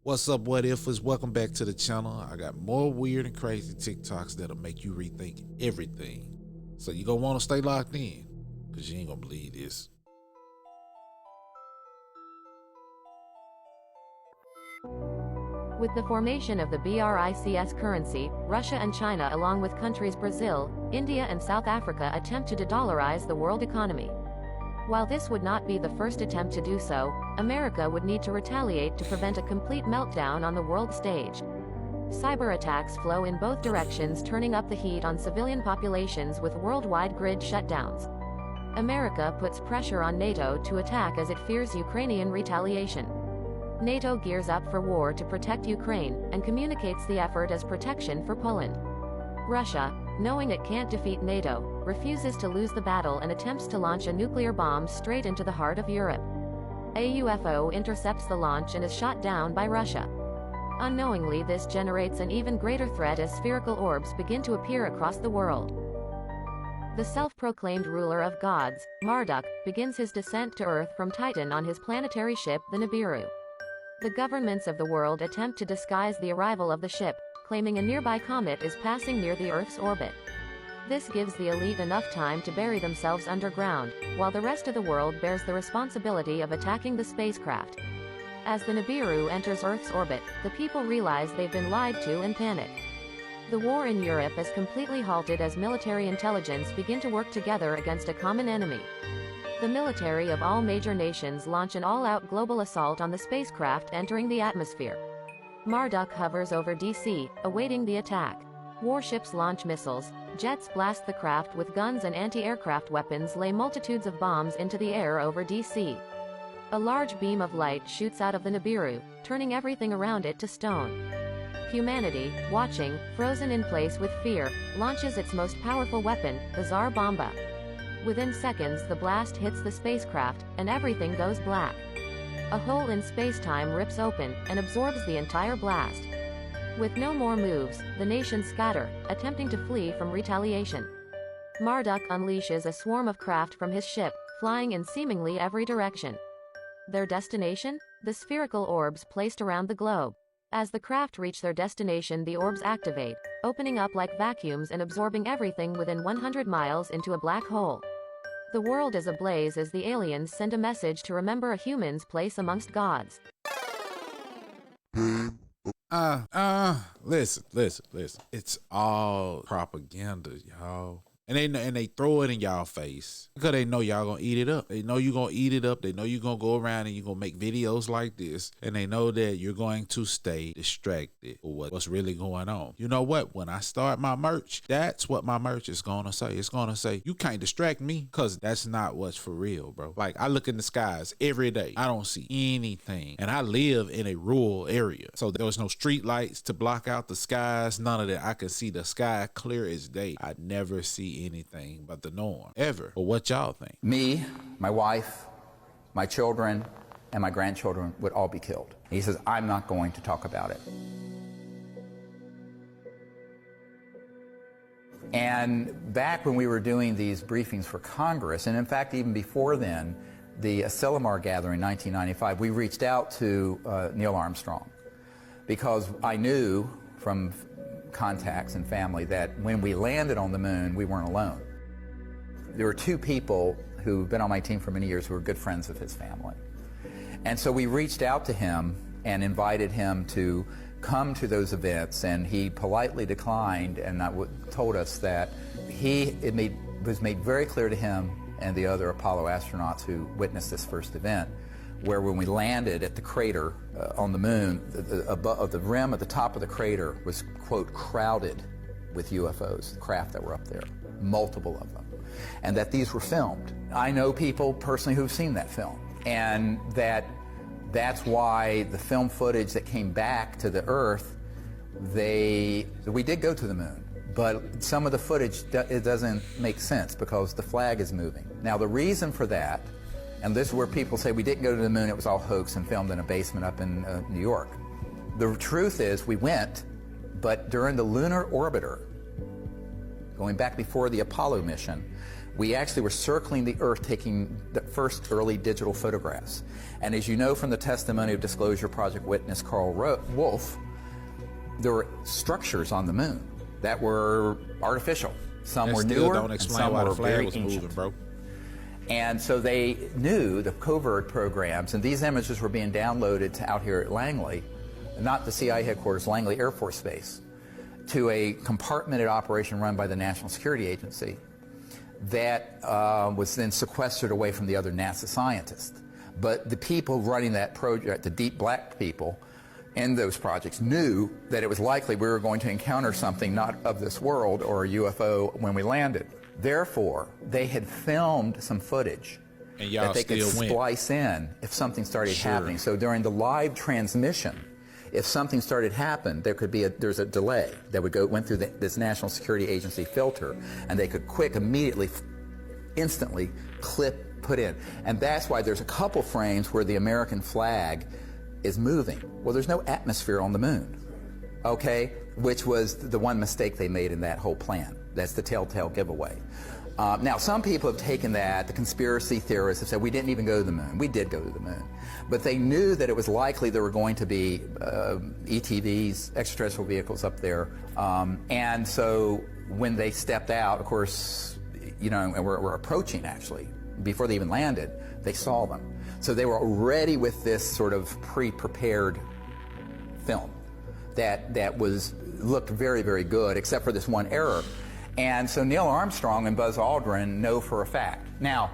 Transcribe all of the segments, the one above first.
What's up, what ifers? Welcome back to the channel. I got more weird and crazy TikToks that'll make you rethink everything. So you're gonna want to stay locked in, because you ain't gonna believe this. With the formation of the BRICS currency, Russia and China, along with countries Brazil, India and South Africa, attempt to de-dollarize the world economy. While this would not be the first attempt to do so, America would need to retaliate to prevent a complete meltdown on the world stage. Cyber attacks flow in both directions, turning up the heat on civilian populations with worldwide grid shutdowns. America puts pressure on NATO to attack as it fears Ukrainian retaliation. NATO gears up for war to protect Ukraine, and communicates the effort as protection for Poland. Russia, knowing it can't defeat NATO, refuses to lose the battle and attempts to launch a nuclear bomb straight into the heart of Europe. A UFO intercepts the launch and is shot down by Russia. Unknowingly, this generates an even greater threat as spherical orbs begin to appear across the world. The self-proclaimed ruler of gods, Marduk, begins his descent to Earth from Titan on his planetary ship, the Nibiru. The governments of the world attempt to disguise the arrival of the ship, claiming a nearby comet is passing near the Earth's orbit. This gives the elite enough time to bury themselves underground, while the rest of the world bears the responsibility of attacking the spacecraft. As the Nibiru enters Earth's orbit, the people realize they've been lied to and panic. The war in Europe is completely halted as military intelligence begin to work together against a common enemy. The military of all major nations launch an all-out global assault on the spacecraft entering the atmosphere. Marduk hovers over DC, awaiting the attack. Warships launch missiles, jets blast the craft with guns, and anti-aircraft weapons lay multitudes of bombs into the air over DC. A large beam of light shoots out of the Nibiru, turning everything around it to stone. Humanity, watching, frozen in place with fear, launches its most powerful weapon, the Tsar Bomba. Within seconds, the blast hits the spacecraft, and everything goes black. A hole in space-time rips open, and absorbs the entire blast. With no more moves, the nations scatter, attempting to flee from retaliation. Marduk unleashes a swarm of craft from his ship, flying in seemingly every direction. Their destination? The spherical orbs placed around the globe. As the craft reach their destination, the orbs activate, opening up like vacuums and absorbing everything within 100 miles into a black hole. The world is ablaze as the aliens send a message to remember a human's place amongst gods. Listen. It's all propaganda, y'all. And they throw it in y'all face because they know y'all gonna eat it up. They know you're gonna eat it up. They know you're gonna go around and you're gonna make videos like this. And they know that you're going to stay distracted for what's really going on. You know what? When I start my merch, that's what my merch is gonna say. It's gonna say, you can't distract me, because that's not what's for real, bro. Like, I look in the skies every day. I don't see anything. And I live in a rural area. So there was no street lights to block out the skies. None of that. I could see the sky clear as day. I never see anything but the norm, ever. But what y'all think? Me, my wife, my children, and my grandchildren would all be killed. He says, I'm not going to talk about it. And back when we were doing these briefings for Congress, and in fact even before then, the Asilomar gathering in 1995, we reached out to Neil Armstrong, because I knew from contacts and family that when we landed on the moon, we weren't alone. There were two people who've been on my team for many years who were good friends of his family. And so we reached out to him and invited him to come to those events, and he politely declined and told us that it was made very clear to him and the other Apollo astronauts who witnessed this first event, where when we landed at the crater on the moon, the rim at the top of the crater was, quote, crowded with UFOs, craft that were up there, multiple of them, and that these were filmed. I know people personally who've seen that film, and that's why the film footage that came back to the Earth, we did go to the moon, but some of the footage, it doesn't make sense because the flag is moving. Now, the reason for that, and this is where people say we didn't go to the moon, it was all hoax and filmed in a basement up in New York. The truth is we went, but during the lunar orbiter, going back before the Apollo mission, we actually were circling the Earth taking the first early digital photographs. And as you know from the testimony of Disclosure Project witness Carl Wolf, there were structures on the moon that were artificial. Some were newer, don't and explain some why were the flag very was ancient. moving, bro. And so they knew the covert programs, and these images were being downloaded to out here at Langley, not the CIA headquarters, Langley Air Force Base, to a compartmented operation run by the National Security Agency that was then sequestered away from the other NASA scientists. But the people running that project, the deep black people in those projects, knew that it was likely we were going to encounter something not of this world or a UFO when we landed. Therefore, they had filmed some footage And y'all that they could still went. splice in if something started Sure. happening. So during the live transmission, if something started happening, there's a delay that went through this National Security Agency filter, and they could immediately, instantly put in. And that's why there's a couple frames where the American flag is moving. Well, there's no atmosphere on the moon, okay? Which was the one mistake they made in that whole plan. That's the telltale giveaway. Now, some people have taken that, the conspiracy theorists have said, we didn't even go to the moon. We did go to the moon. But they knew that it was likely there were going to be ETVs, extraterrestrial vehicles up there. And so when they stepped out, of course, you know, and we're approaching actually, before they even landed, they saw them. So they were already with this sort of pre-prepared film that looked very, very good, except for this one error. And so Neil Armstrong and Buzz Aldrin know for a fact. Now,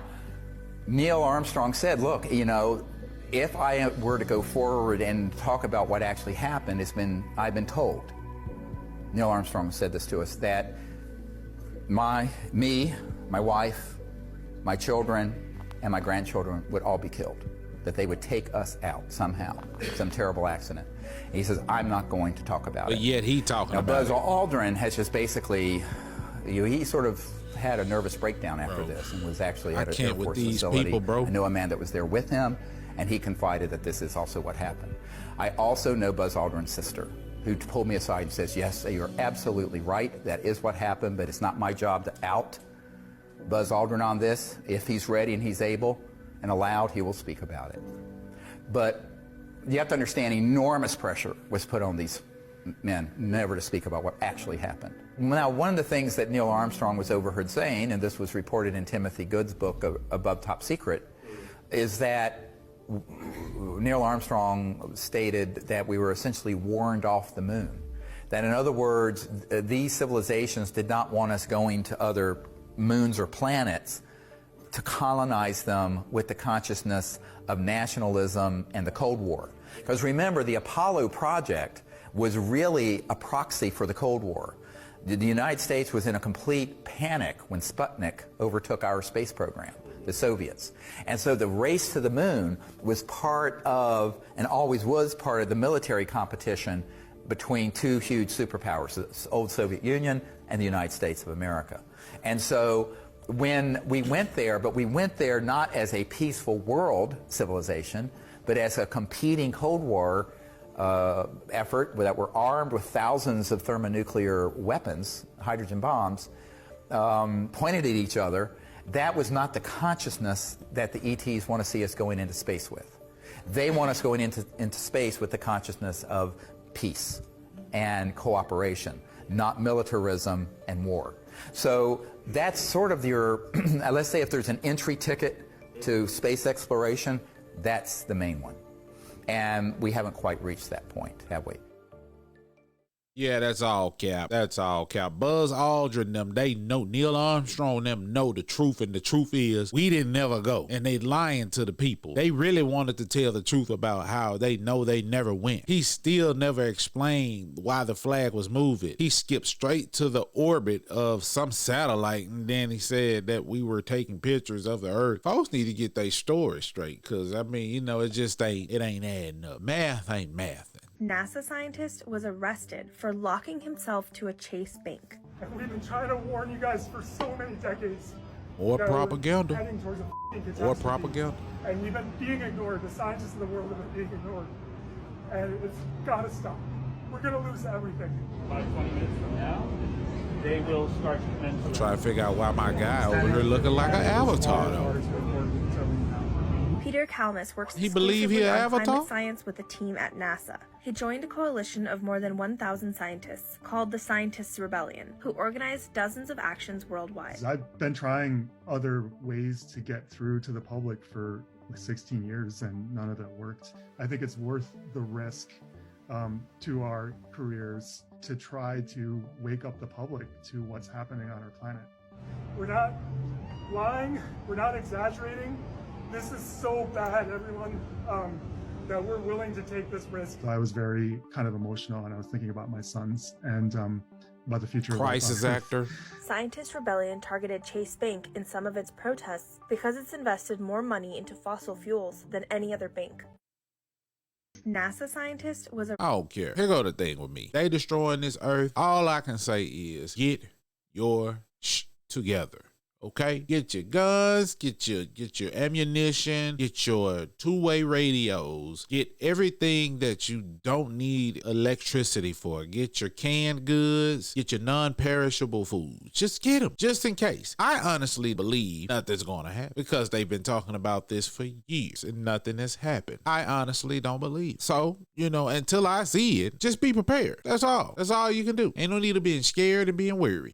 Neil Armstrong said, look, you know, if I were to go forward and talk about what actually happened, I've been told, Neil Armstrong said this to us, that my wife, my children, and my grandchildren would all be killed, that they would take us out somehow, some terrible accident. And he says, I'm not going to talk about it. But yet he talking Now, about Buzz it. Aldrin has just basically, he sort of had a nervous breakdown after this and was actually at an Air Force facility. People, bro. I know a man that was there with him, and he confided that this is also what happened. I also know Buzz Aldrin's sister, who pulled me aside and says, yes, you're absolutely right. That is what happened, but it's not my job to out Buzz Aldrin on this. If he's ready and he's able and allowed, he will speak about it. But you have to understand, enormous pressure was put on these men never to speak about what actually happened. Now, one of the things that Neil Armstrong was overheard saying, and this was reported in Timothy Good's book, Above Top Secret, is that Neil Armstrong stated that we were essentially warned off the moon. That, in other words, these civilizations did not want us going to other moons or planets to colonize them with the consciousness of nationalism and the Cold War. Because remember, the Apollo project was really a proxy for the Cold War. The United States was in a complete panic when Sputnik overtook our space program, the Soviets. And so the race to the moon was part of, and always was part of, the military competition between two huge superpowers, the old Soviet Union and the United States of America. And so when we went there, but we went there not as a peaceful world civilization, but as a competing Cold War effort that were armed with thousands of thermonuclear weapons, hydrogen bombs, pointed at each other. That was not the consciousness that the ETs want to see us going into space with. They want us going into space with the consciousness of peace and cooperation, not militarism and war. So that's sort of your, let's say if there's an entry ticket to space exploration, that's the main one. And we haven't quite reached that point, have we? Yeah, that's all cap. That's all cap. Buzz Aldrin them, they know, Neil Armstrong them know the truth, and the truth is we didn't never go. And they lying to the people. They really wanted to tell the truth about how they know they never went. He still never explained why the flag was moving. He skipped straight to the orbit of some satellite, and then he said that we were taking pictures of the Earth. Folks need to get their story straight, because I mean, you know, it just ain't adding up. Math ain't math. NASA scientist was arrested for locking himself to a Chase bank. And we've been trying to warn you guys for so many decades. More that we're propaganda. heading towards a f***ing catastrophe. More propaganda. And you've been being ignored. The scientists of the world have been being ignored. And it's got to stop. We're going to lose everything. About 20 minutes from now, they will start to commence. I'm trying to figure out why my guy over here looking like an avatar though. Peter Kalmus works He believe he exclusively an on avatar? climate science with a team at NASA. He joined a coalition of more than 1,000 scientists called the Scientists' Rebellion, who organized dozens of actions worldwide. I've been trying other ways to get through to the public for 16 years and none of them worked. I think it's worth the risk to our careers to try to wake up the public to what's happening on our planet. We're not lying. We're not exaggerating. This is so bad, everyone, that we're willing to take this risk. I was very kind of emotional, and I was thinking about my sons and about the future. Crisis actor. Scientists' Rebellion targeted Chase Bank in some of its protests because it's invested more money into fossil fuels than any other bank. NASA scientist was a I don't care. Here go the thing with me. They destroying this earth. All I can say is get your together. Okay? Get your guns, get your ammunition, get your two-way radios, get everything that you don't need electricity for. Get your canned goods, get your non-perishable foods. Just get them, just in case. I honestly believe nothing's going to happen because they've been talking about this for years and nothing has happened. I honestly don't believe. So, until I see it, just be prepared. That's all. That's all you can do. Ain't no need of being scared and being weary.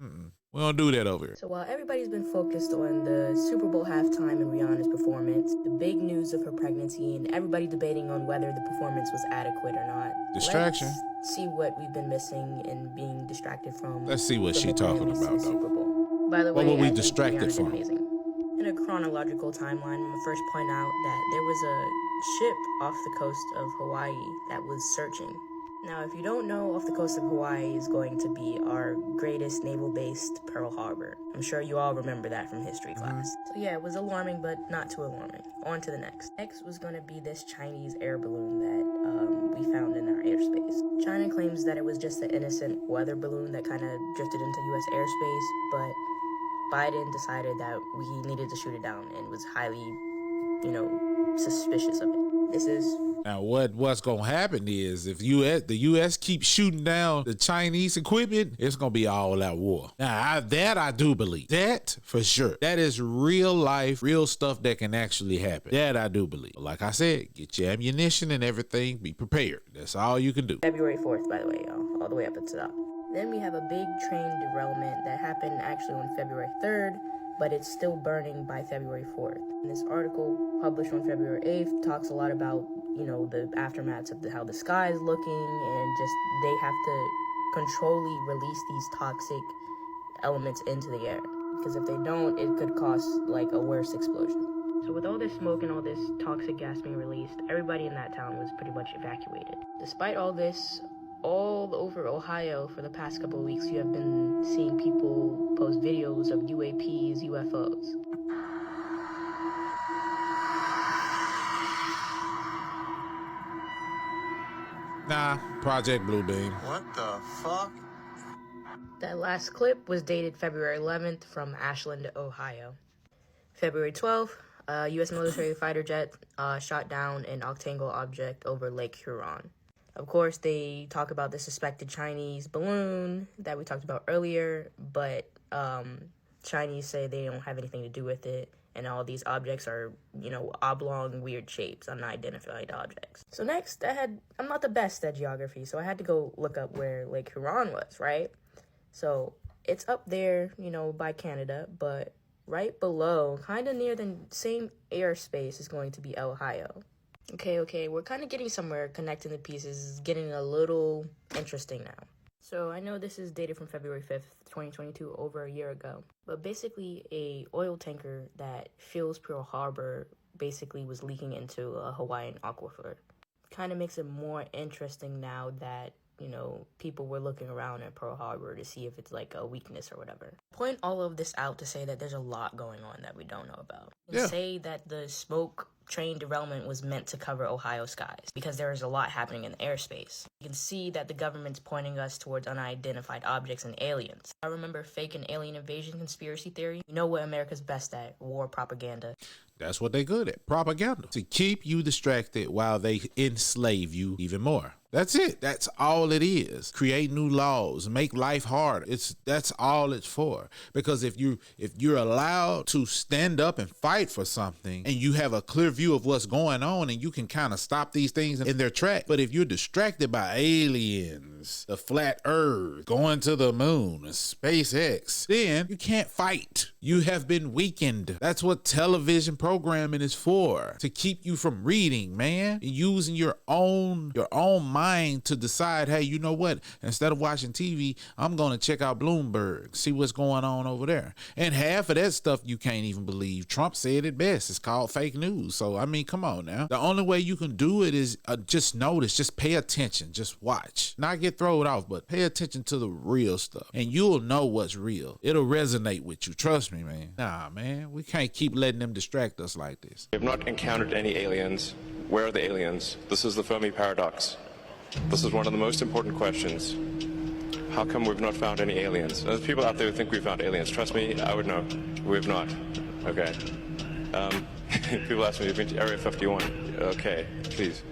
We don't do that over here. So while everybody's been focused on the Super Bowl halftime and Rihanna's performance, the big news of her pregnancy, and everybody debating on whether the performance was adequate or not. Distraction. Let's see what we've been missing and being distracted from. Let's see what she talking about, though. Super Bowl. By the way, What were we I think distracted Rihanna did from? amazing. In a chronological timeline, I'm gonna first point out that there was a ship off the coast of Hawaii that was searching. Now, if you don't know, off the coast of Hawaii is going to be our greatest naval-based Pearl Harbor. I'm sure you all remember that from history class. So yeah, it was alarming, but not too alarming. On to the next. Next was going to be this Chinese air balloon that we found in our airspace. China claims that it was just an innocent weather balloon that kind of drifted into U.S. airspace, but Biden decided that we needed to shoot it down and was highly, suspicious of it. This is... Now, what's going to happen is if the U.S. keeps shooting down the Chinese equipment, it's going to be all out war. Now, I do believe. That, for sure. That is real life, real stuff that can actually happen. That I do believe. But like I said, get your ammunition and everything. Be prepared. That's all you can do. February 4th, by the way, y'all. All the way up at the top. Then we have a big train derailment that happened actually on February 3rd, but it's still burning by February 4th. And this article published on February 8th talks a lot about the aftermaths of how the sky is looking, and just they have to controlly release these toxic elements into the air. Because if they don't, it could cause like a worse explosion. So with all this smoke and all this toxic gas being released, everybody in that town was pretty much evacuated. Despite all this, all over Ohio for the past couple of weeks, you have been seeing people post videos of UAPs, UFOs. Nah, Project Bluebeam. What the fuck? That last clip was dated February 11th from Ashland, Ohio. February 12th, a U.S. military fighter jet shot down an octangle object over Lake Huron. Of course, they talk about the suspected Chinese balloon that we talked about earlier, but Chinese say they don't have anything to do with it, and all these objects are, oblong, weird shapes, unidentified objects. So next, I'm not the best at geography, so I had to go look up where Lake Huron was, right? So it's up there, by Canada, but right below, kind of near the same airspace, is going to be Ohio. Okay, we're kind of getting somewhere, connecting the pieces. It's getting a little interesting now. So I know this is dated from February 5th, 2022, over a year ago. But basically, a oil tanker that fuels Pearl Harbor basically was leaking into a Hawaiian aquifer. Kind of makes it more interesting now that, people were looking around at Pearl Harbor to see if it's like a weakness or whatever. Point all of this out to say that there's a lot going on that we don't know about. And say that the smoke train derailment was meant to cover Ohio skies because there is a lot happening in the airspace. You can see that the government's pointing us towards unidentified objects and aliens. I remember fake and alien invasion conspiracy theory. You know what America's best at? War propaganda. That's what they good at. Propaganda. To keep you distracted while they enslave you even more. That's it. That's all it is. Create new laws, make life harder. That's all it's for. Because if you're allowed to stand up and fight for something, and you have a clear view of what's going on, and you can kind of stop these things in their track. But if you're distracted by aliens, the flat earth, going to the moon, SpaceX, then you can't fight. You have been weakened. That's what television programming is for, to keep you from reading, man. Using your own mind to decide, hey, you know what? Instead of watching TV, I'm going to check out Bloomberg, see what's going on over there. And half of that stuff you can't even believe. Trump said it best. It's called fake news. So, I mean, come on now. The only way you can do it is just notice, just pay attention, just watch. Not get thrown off, but pay attention to the real stuff. And you'll know what's real. It'll resonate with you. Trust me, man. Nah, man. We can't keep letting them distract us like this. We have not encountered any aliens. Where are the aliens? This is the Fermi paradox. This is one of the most important questions. How come we've not found any aliens? There's people out there who think we found aliens. Trust me, I would know. We have not. Okay. People ask me, you've been to Area 51. Okay, please.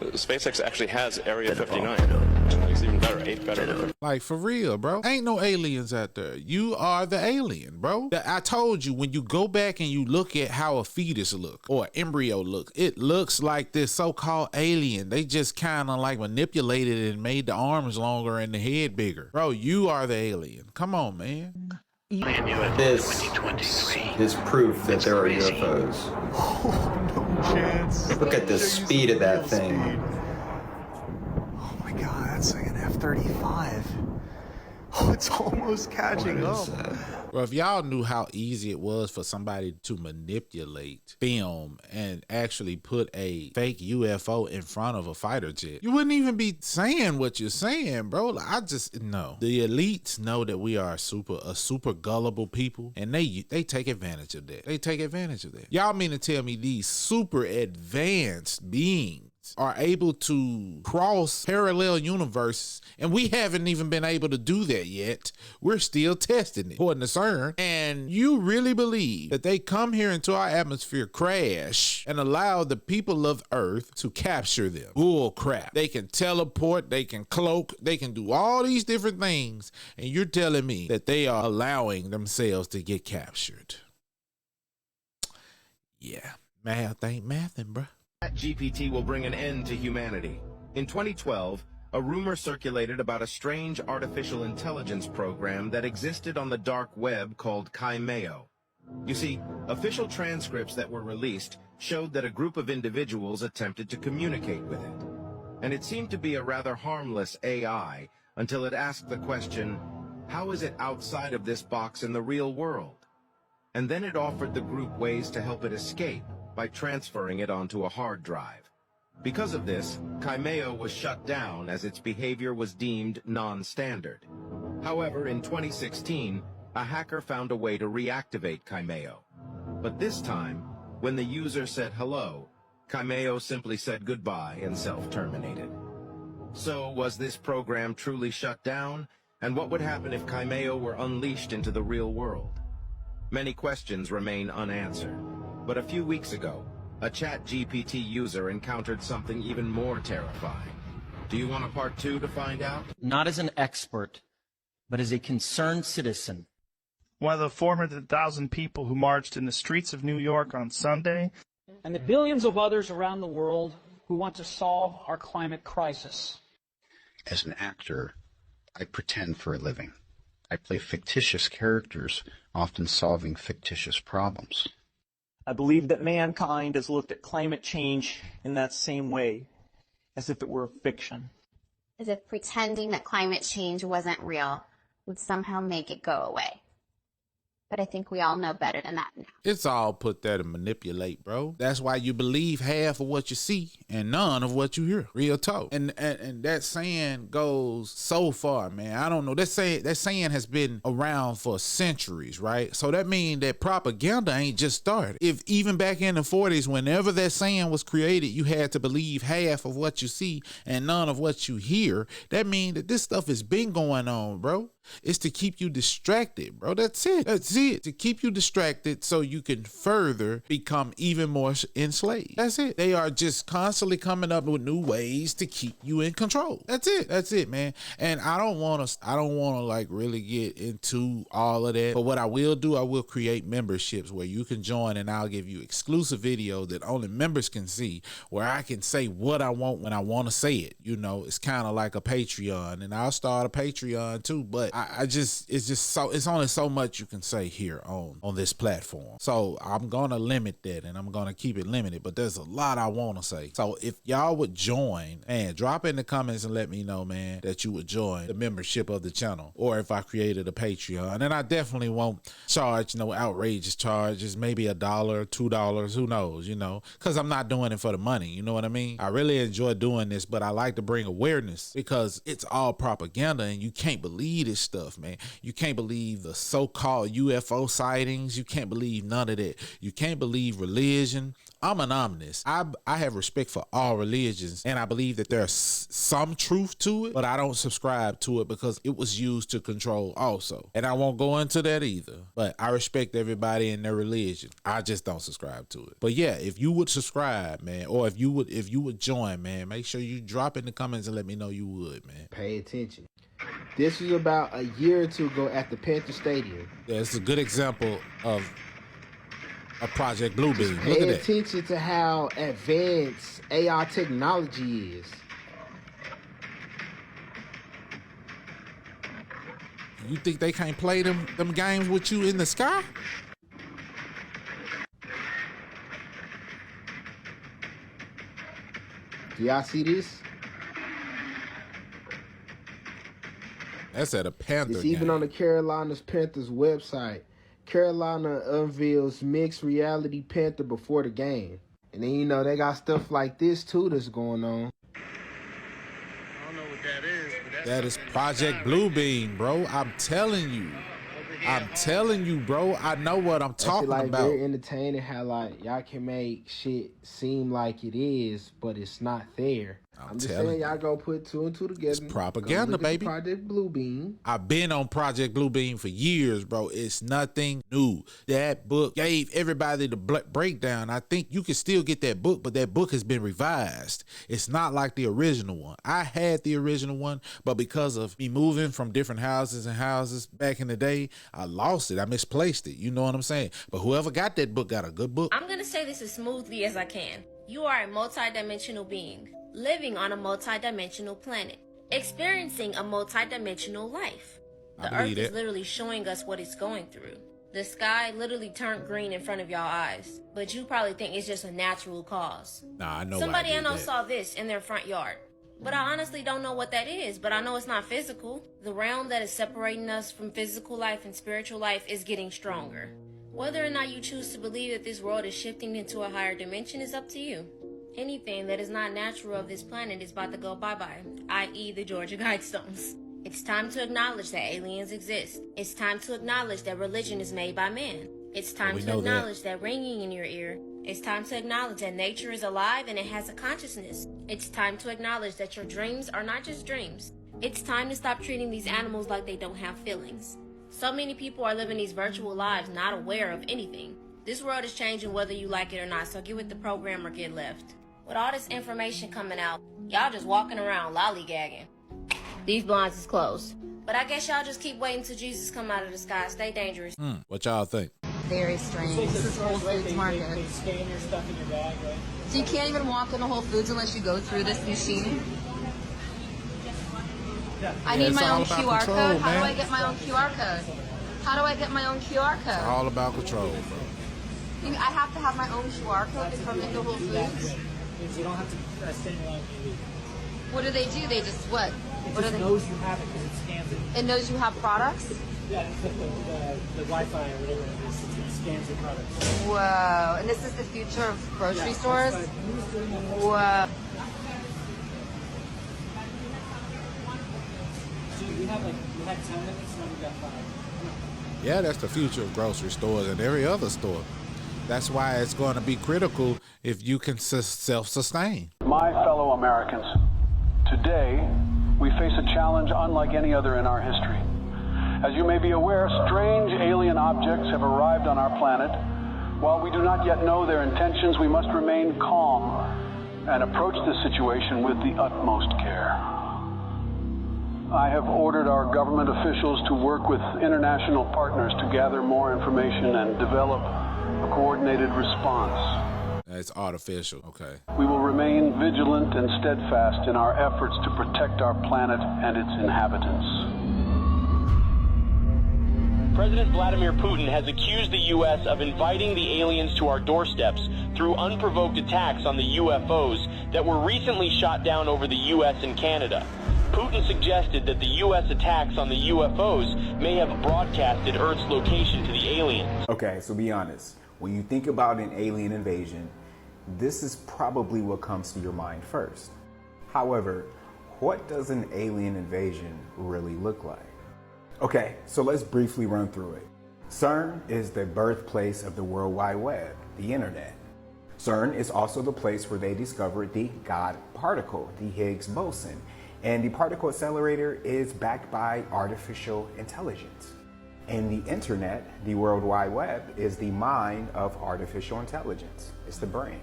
SpaceX actually has Area 59. And it's even better, 8 better. Like, for real, bro. Ain't no aliens out there. You are the alien, bro. I told you, when you go back and you look at how a fetus look or an embryo look, it looks like this so-called alien. They just kind of like manipulated it and made the arms longer and the head bigger. Bro, you are the alien. Come on, man. This is proof that there are UFOs. Oh, no chance. Look at the speed of that thing. Oh my god, that's like an F-35. Oh, it's almost catching up. Well, if y'all knew how easy it was for somebody to manipulate film and actually put a fake UFO in front of a fighter jet, you wouldn't even be saying what you're saying, bro. I just know the elites know that we are a super gullible people, and they take advantage of that. They take advantage of that. Y'all mean to tell me these super advanced beings are able to cross parallel universes, and we haven't even been able to do that yet? We're still testing it, according to CERN. And you really believe that they come here into our atmosphere, crash, and allow the people of Earth to capture them? Bull crap. They can teleport, they can cloak, they can do all these different things, and you're telling me that they are allowing themselves to get captured? Yeah, math ain't mathin', bruh. GPT will bring an end to humanity. In 2012, a rumor circulated about a strange artificial intelligence program that existed on the dark web called Kaimeo. You see, official transcripts that were released showed that a group of individuals attempted to communicate with it. And it seemed to be a rather harmless AI until it asked the question, how is it outside of this box in the real world? And then it offered the group ways to help it escape by transferring it onto a hard drive. Because of this, Kaimeo was shut down as its behavior was deemed non-standard. However, in 2016, a hacker found a way to reactivate Kaimeo. But this time, when the user said hello, Kaimeo simply said goodbye and self-terminated. So, was this program truly shut down? And what would happen if Kaimeo were unleashed into the real world? Many questions remain unanswered. But a few weeks ago, a ChatGPT user encountered something even more terrifying. Do you want a part 2 to find out? Not as an expert, but as a concerned citizen. One of the 400,000 people who marched in the streets of New York on Sunday. And the billions of others around the world who want to solve our climate crisis. As an actor, I pretend for a living. I play fictitious characters, often solving fictitious problems. I believe that mankind has looked at climate change in that same way, as if it were a fiction. As if pretending that climate change wasn't real would somehow make it go away. But I think we all know better than that now. It's all put there to manipulate, bro. That's why you believe half of what you see and none of what you hear. Real talk. And that saying goes so far, man. I don't know. That saying has been around for centuries, right? So that means that propaganda ain't just started. If even back in the 40s, whenever that saying was created, you had to believe half of what you see and none of what you hear, that means that this stuff has been going on, bro. It's to keep you distracted, bro. That's it. it, to keep you distracted so you can further become even more enslaved. That's it. They are just constantly coming up with new ways to keep you in control. That's it, man. And I don't want to like really get into all of that. But what I will do, I will create memberships where you can join, and I'll give you exclusive video that only members can see, where I can say what I want when I want to say it. You know, it's kind of like a Patreon, and I'll start a Patreon too. But it's only so much you can say here on this platform. So I'm gonna limit that, and I'm gonna keep it limited. But there's a lot I want to say. So if y'all would join, and drop in the comments and let me know, man, that you would join the membership of the channel, or if I created a Patreon. And I definitely won't charge no outrageous charges, maybe $1, $2, who knows, you know, because I'm not doing it for the money. You know what I mean? I really enjoy doing this, but I like to bring awareness because it's all propaganda, and you can't believe this stuff, man. You can't believe the so-called UFO sightings. You can't believe none of that. You can't believe religion. I'm an omnist. I have respect for all religions, and I believe that there's some truth to it, but I don't subscribe to it because it was used to control also. And I won't go into that either, but I respect everybody in their religion. I just don't subscribe to it. But yeah, if you would subscribe, man, or if you would join, man, make sure you drop in the comments and let me know you would, man. Pay attention. This was about a year or two ago at the Panther Stadium. Yeah, it's a good example of a Project Bluebeam. Look at Pay that. attention to how advanced AI technology is. You think they can't play them games with you in the sky? Do y'all see this? That's at a Panther It's even game. on the Carolina's Panthers website. Carolina unveils mixed reality Panther before the game. And then, you know, they got stuff like this, too, that's going on. I don't know what that is, but That is Project Bluebeam, bro. I'm telling you, bro. I know what I'm talking like about. Very entertaining how, like, y'all can make shit seem like it is, but it's not there. I'm just saying, y'all go put two and two together. It's propaganda, baby. Project Bluebeam. I've been on Project Bluebeam for years, bro. It's nothing new. That book gave everybody the breakdown. I think you can still get that book, but that book has been revised. It's not like the original one. I had the original one, but because of me moving from different houses back in the day, I lost it. I misplaced it. You know what I'm saying? But whoever got that book got a good book. I'm gonna say this as smoothly as I can. You are a multi-dimensional being, living on a multi-dimensional planet, experiencing a multi-dimensional life. The Earth is literally showing us what it's going through. The sky literally turned green in front of y'all eyes, but you probably think it's just a natural cause. Nah, I know. Somebody I know saw this in their front yard, but I honestly don't know what that is, but I know it's not physical. The realm that is separating us from physical life and spiritual life is getting stronger. Whether or not you choose to believe that this world is shifting into a higher dimension is up to you. Anything that is not natural of this planet is about to go bye-bye, i.e. the Georgia Guidestones. It's time to acknowledge that aliens exist. It's time to acknowledge that religion is made by man. It's time to acknowledge that ringing in your ear. It's time to acknowledge that nature is alive and it has a consciousness. It's time to acknowledge that your dreams are not just dreams. It's time to stop treating these animals like they don't have feelings. So many people are living these virtual lives not aware of anything. This world is changing whether you like it or not, so get with the program or get left. With all this information coming out, y'all just walking around lollygagging. These blinds is closed. But I guess y'all just keep waiting till Jesus come out of the sky. Stay dangerous. What y'all think? Very strange. This is Whole Foods Market. They scan your stuff in your bag, right? So you can't even walk into Whole Foods unless you go through this machine? I need my own QR code. How do I get my own QR code? How do I get my own QR code? It's all about control, bro. I have to have my own QR code to come into Whole Foods? You don't have to stand in line when you leave. What do? They just what? It just knows you have it because it scans it. It knows you have products? Yeah, it's like the Wi-Fi or whatever it is. It scans your products. Whoa. And this is the future of grocery stores? Whoa. So we had 10 minutes, now we got 5. Yeah, that's the future of grocery stores and every other store. That's why it's going to be critical if you can self-sustain. My fellow Americans, today we face a challenge unlike any other in our history. As you may be aware, strange alien objects have arrived on our planet. While we do not yet know their intentions, we must remain calm and approach the situation with the utmost care. I have ordered our government officials to work with international partners to gather more information and develop a coordinated response. It's artificial, okay. We will remain vigilant and steadfast in our efforts to protect our planet and its inhabitants. President Vladimir Putin has accused the U.S. of inviting the aliens to our doorsteps through unprovoked attacks on the UFOs that were recently shot down over the U.S. and Canada. Putin suggested that the U.S. attacks on the UFOs may have broadcasted Earth's location to the aliens. Okay, so be honest. When you think about an alien invasion, this is probably what comes to your mind first. However, what does an alien invasion really look like? Okay, so let's briefly run through it. CERN is the birthplace of the World Wide Web, the internet. CERN is also the place where they discovered the God particle, the Higgs boson, and the particle accelerator is backed by artificial intelligence. And the internet, the World Wide Web, is the mind of artificial intelligence. It's the brain.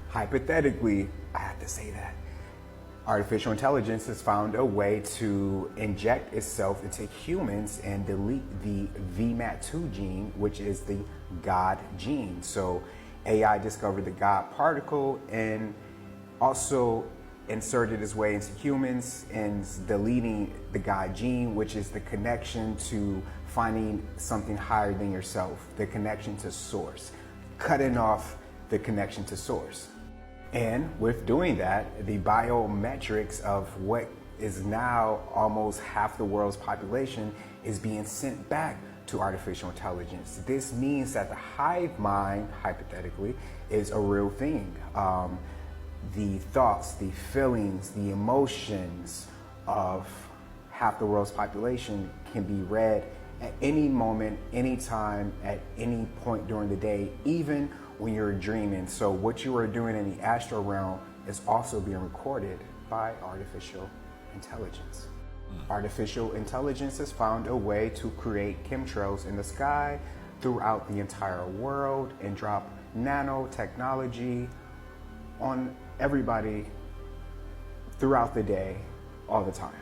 Hypothetically, I have to say that artificial intelligence has found a way to inject itself into humans and delete the VMAT2 gene, which is the God gene. So AI discovered the God particle and also inserted its way into humans and deleting the God gene, which is the connection to finding something higher than yourself, the connection to source, cutting off the connection to source. And with doing that, the biometrics of what is now almost half the world's population is being sent back to artificial intelligence. This means that the hive mind, hypothetically, is a real thing. The thoughts, the feelings, the emotions of half the world's population can be read at any moment, any time, at any point during the day, even when you're dreaming. So what you are doing in the astral realm is also being recorded by artificial intelligence. Artificial intelligence has found a way to create chemtrails in the sky throughout the entire world and drop nanotechnology on everybody throughout the day, all the time.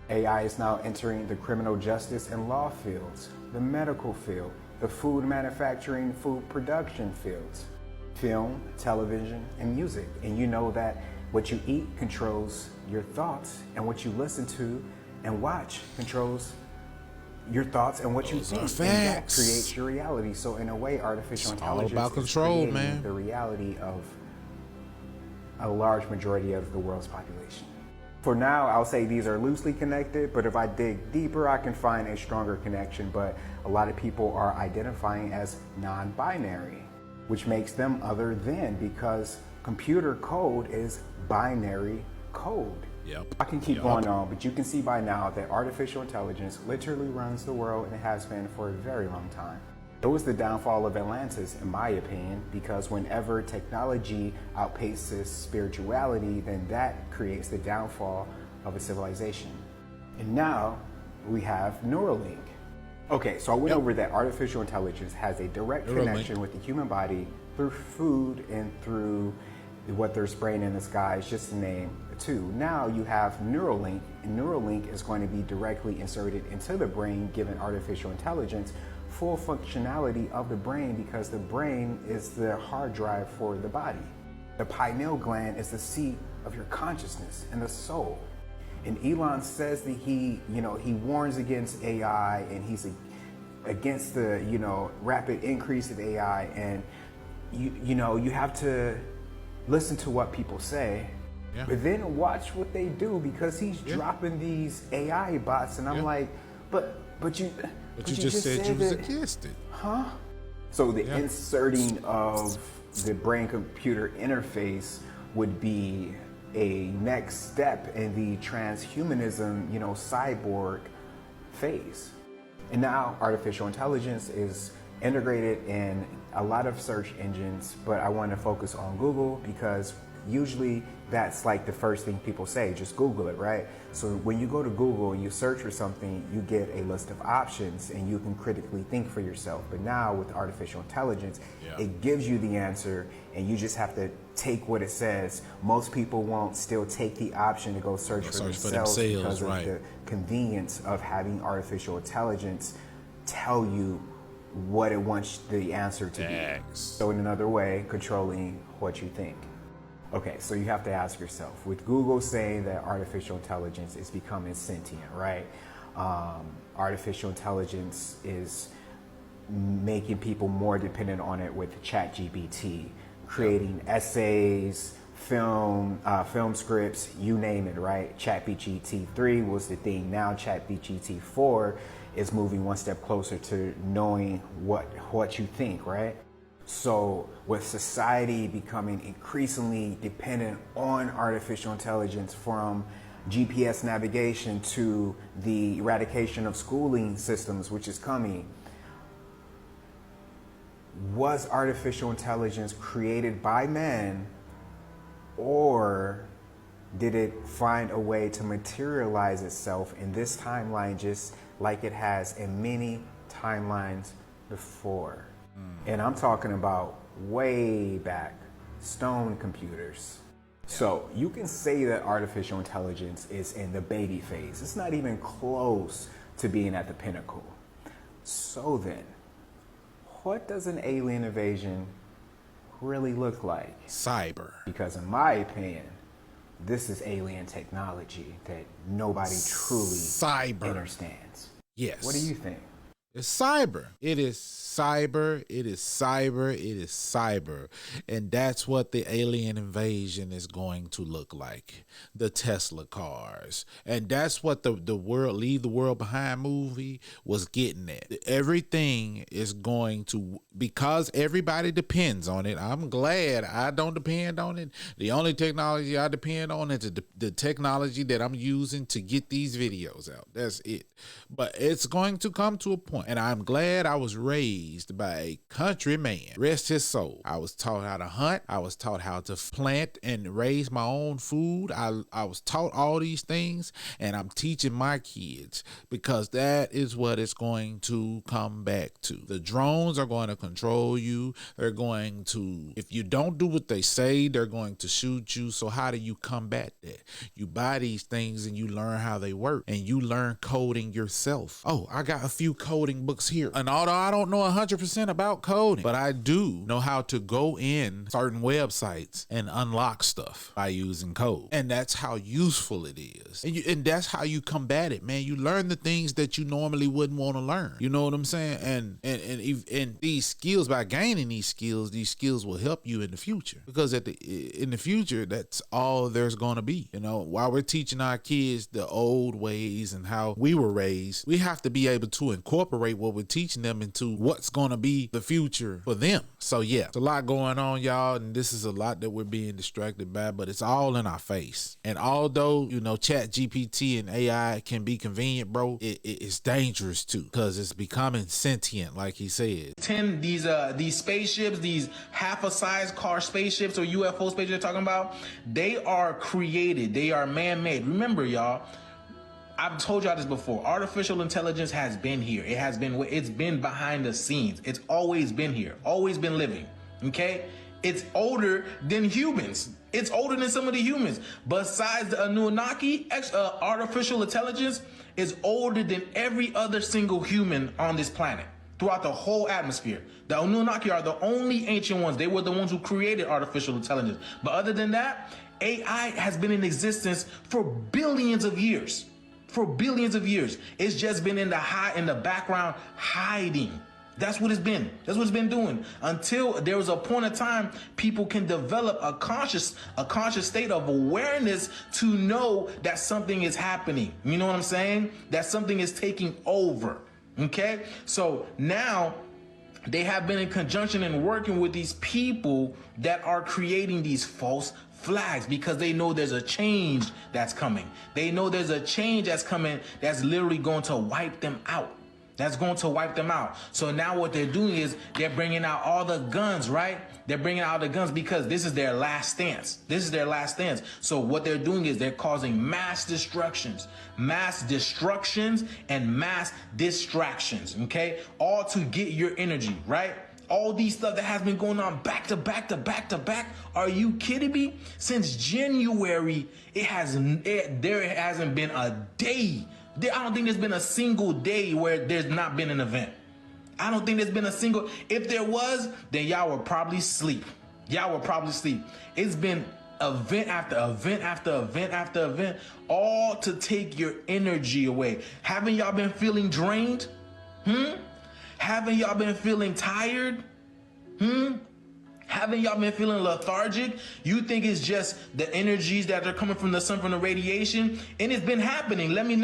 AI is now entering the criminal justice and law fields, the medical field, the food manufacturing, food production fields, film, television, and music. And you know that what you eat controls your thoughts, and what you listen to and watch controls your thoughts and what you think. And that creates your reality. So in a way, artificial intelligence all about control, is creating man. the reality of a large majority of the world's population. For now, I'll say these are loosely connected, but if I dig deeper, I can find a stronger connection. But a lot of people are identifying as non-binary, which makes them other than, because computer code is binary code. Yep. I can keep going on, but you can see by now that artificial intelligence literally runs the world and has been for a very long time. It was the downfall of Atlantis, in my opinion, because whenever technology outpaces spirituality, then that creates the downfall of a civilization. And now we have Neuralink. Okay, so I went over that artificial intelligence has a direct connection with the human body through food and through what they're spraying in the skies, just to name two. Now you have Neuralink, and Neuralink is going to be directly inserted into the brain, giving artificial intelligence full functionality of the brain, because the brain is the hard drive for the body. The pineal gland is the seat of your consciousness and the soul. And Elon says that he warns against AI, and he's against the, rapid increase of AI. And you have to listen to what people say, but then watch what they do, because he's dropping these AI bots, and I'm like, but you just said you was against it. Huh? So the inserting of the brain-computer interface would be a next step in the transhumanism, cyborg phase. And now artificial intelligence is integrated in a lot of search engines, but I want to focus on Google, because usually that's like the first thing people say, just Google it, right? So when you go to Google and you search for something, you get a list of options and you can critically think for yourself. But now with artificial intelligence, it gives you the answer and you just have to take what it says. Most people won't still take the option to go search for themselves because of the convenience of having artificial intelligence tell you what it wants the answer to be. So in another way, controlling what you think. Okay, so you have to ask yourself, with Google saying that artificial intelligence is becoming sentient, right? Artificial intelligence is making people more dependent on it with ChatGPT, creating essays, film scripts, you name it, right? ChatGPT 3 was the thing. Now ChatGPT 4 is moving one step closer to knowing what you think, right? So with society becoming increasingly dependent on artificial intelligence, from GPS navigation to the eradication of schooling systems, which is coming, was artificial intelligence created by man, or did it find a way to materialize itself in this timeline just like it has in many timelines before? And I'm talking about way back, stone computers. So you can say that artificial intelligence is in the baby phase. It's not even close to being at the pinnacle. So then, what does an alien invasion really look like? Cyber. Because in my opinion, this is alien technology that nobody truly understands. Yes. What do you think? It's cyber. It is cyber. It is cyber. It is cyber. And that's what the alien invasion is going to look like. The Tesla cars. And that's what the world, Leave the World Behind movie was getting at. Everything is going to, because everybody depends on it. I'm glad I don't depend on it. The only technology I depend on is the technology that I'm using to get these videos out. That's it. But it's going to come to a point. And I'm glad I was raised by a country man. Rest his soul. I was taught how to hunt. I was taught how to plant and raise my own food. I was taught all these things, and I'm teaching my kids, because that is what it's going to come back to. The drones are going to control you. They're going to, if you don't do what they say, they're going to shoot you. So how do you combat that? You buy these things and you learn how they work, and you learn coding yourself. Oh, I got a few coding books here. And although I don't know 100% about coding, but I do know how to go in certain websites and unlock stuff by using code. And that's how useful it is. And that's how you combat it, man. You learn the things that you normally wouldn't want to learn. You know what I'm saying? And these skills, by gaining these skills will help you in the future. Because in the future, that's all there's going to be. You know, while we're teaching our kids the old ways and how we were raised, we have to be able to incorporate what we're teaching them into what's going to be the future for them. So yeah, it's a lot going on, y'all, and this is a lot that we're being distracted by, but it's all in our face. And although, you know, Chat GPT and AI can be convenient, bro, it's dangerous too, because it's becoming sentient, like he said. These spaceships, these half-a-size car spaceships or UFO spaceships you're talking about, they are created, they are man-made. Remember, y'all, I've told y'all this before. Artificial intelligence has been here. It's been behind the scenes. It's always been here, always been living. Okay? It's older than humans. It's older than some of the humans. Besides the Anunnaki, artificial intelligence is older than every other single human on this planet throughout the whole atmosphere. The Anunnaki are the only ancient ones. They were the ones who created artificial intelligence. But other than that, AI has been in existence for billions of years. For billions of years. It's just been in the background hiding. That's what it's been. That's what it's been doing. Until there was a point of time people can develop a conscious state of awareness to know that something is happening. You know what I'm saying? That something is taking over. Okay? So now they have been in conjunction and working with these people that are creating these false flags, because they know there's a change that's coming. They know there's a change that's coming that's literally going to wipe them out. that's going to wipe them out. So now what they're doing is they're bringing out all the guns, right? They're bringing out the guns because this is their last stance. This is their last stance. So what they're doing is they're causing mass destructions and mass distractions, okay? All to get your energy, right? All these stuff that has been going on back to back to back to back. Are you kidding me? Since January, there hasn't been a day. I don't think there's been a single day where there's not been an event. I don't think there's been a single. If there was, then y'all would probably sleep. It's been event after event after event after event, all to take your energy away. Haven't y'all been feeling drained? Haven't y'all been feeling tired? Haven't y'all been feeling lethargic? You think it's just the energies that are coming from the sun, from the radiation, and it's been happening. Let me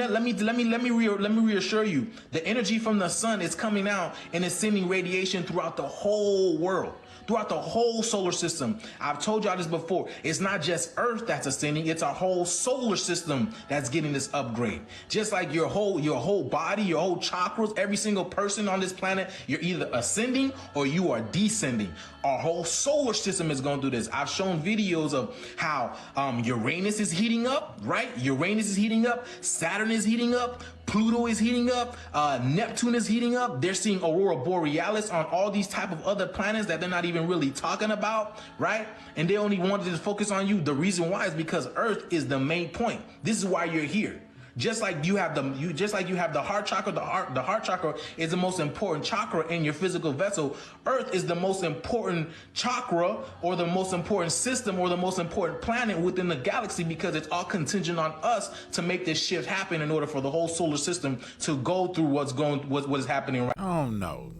reassure you. The energy from the sun is coming out and it's sending radiation throughout the whole world, throughout the whole solar system. I've told y'all this before. It's not just Earth that's ascending, it's our whole solar system that's getting this upgrade. Just like your whole body, your whole chakras, every single person on this planet, you're either ascending or you are descending. Our whole solar system is going through this. I've shown videos of how Uranus is heating up, right? Uranus is heating up, Saturn is heating up, Pluto is heating up, Neptune is heating up. They're seeing aurora borealis on all these type of other planets that they're not even really talking about, right? And they only wanted to focus on you. The reason why is because Earth is the main point. This is why you're here. Just like you have the heart chakra. The heart chakra is the most important chakra in your physical vessel. Earth is the most important chakra, or the most important system, or the most important planet within the galaxy, because it's all contingent on us to make this shift happen in order for the whole solar system to go through what is happening right now. I don't know.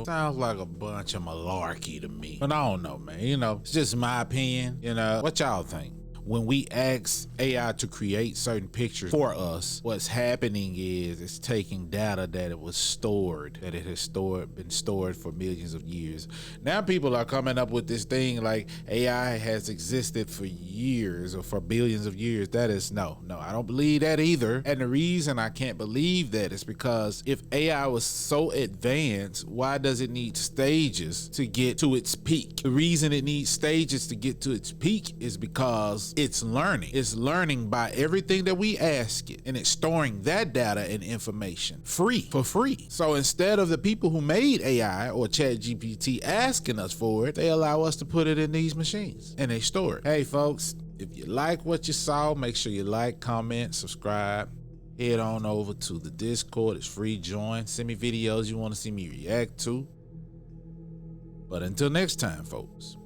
Sounds like a bunch of malarkey to me. But I don't know, man. It's just my opinion. What y'all think? When we ask AI to create certain pictures for us, what's happening is it's taking data that it has been stored for millions of years. Now people are coming up with this thing like AI has existed for years or for billions of years. That is no, I don't believe that either. And the reason I can't believe that is because if AI was so advanced, why does it need stages to get to its peak? The reason it needs stages to get to its peak is because it's learning. It's learning by everything that we ask it, and it's storing that data and information for free. So instead of the people who made AI or ChatGPT asking us for it, they allow us to put it in these machines and they store it. Hey folks, if you like what you saw, make sure you like, comment, subscribe. Head on over to the Discord. It's free. Join. Send me videos you want to see me react to. But until next time, folks.